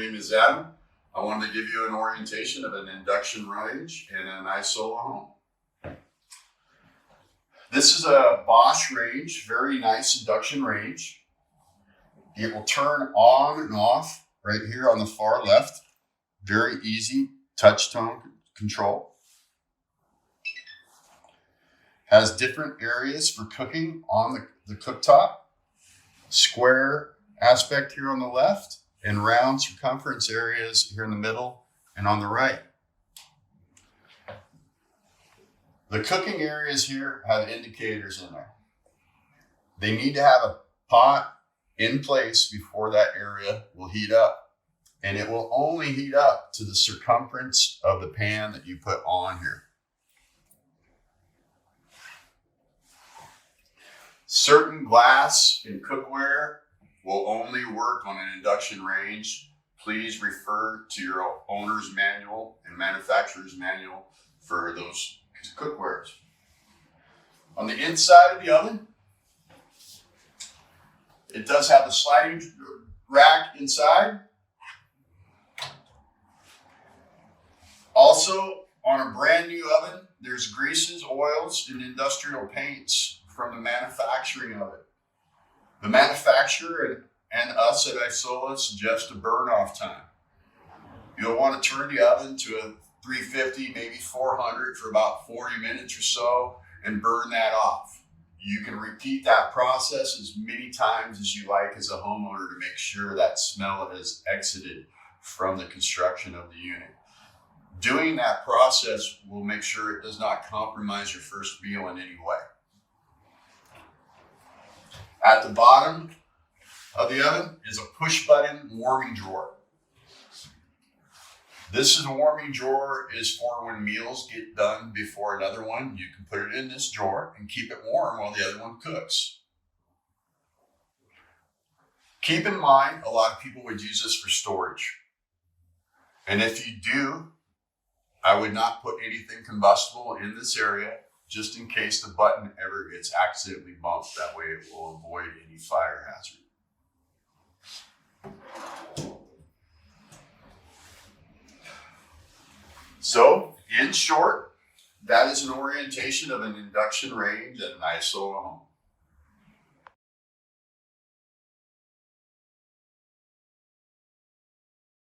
name is Adam. I wanted to give you an orientation of an induction range in an Isola home. This is a Bosch range, very nice induction range. It will turn on and off right here on the far left. Very easy touch tone control. Has different areas for cooking on the cooktop. Square aspect here on the left and round circumference areas here in the middle and on the right. The cooking areas here have indicators in there. They need to have a pot in place before that area will heat up. And it will only heat up to the circumference of the pan that you put on here. Certain glass and cookware will only work on an induction range. Please refer to your owner's manual and manufacturer's manual for those cookwares. On the inside of the oven, it does have a sliding rack inside. Also, on a brand new oven, there's greases, oils, and industrial paints from the manufacturing of it. The manufacturer and us at Isola suggest a burn off time. You'll want to turn the oven to a 350, maybe 400 for about 40 minutes or so and burn that off. You can repeat that process as many times as you like as a homeowner to make sure that smell has exited from the construction of the unit. Doing that process will make sure it does not compromise your first meal in any way. At the bottom of the oven is a push button warming drawer. This is a warming drawer is for when meals get done before another one. You can put it in this drawer and keep it warm while the other one cooks. Keep in mind, a lot of people would use this for storage. And if you do, I would not put anything combustible in this area just in case the button ever gets accidentally bumped. That way it will avoid any fire hazard. So, in short, that is an orientation of an induction range at an Isola home.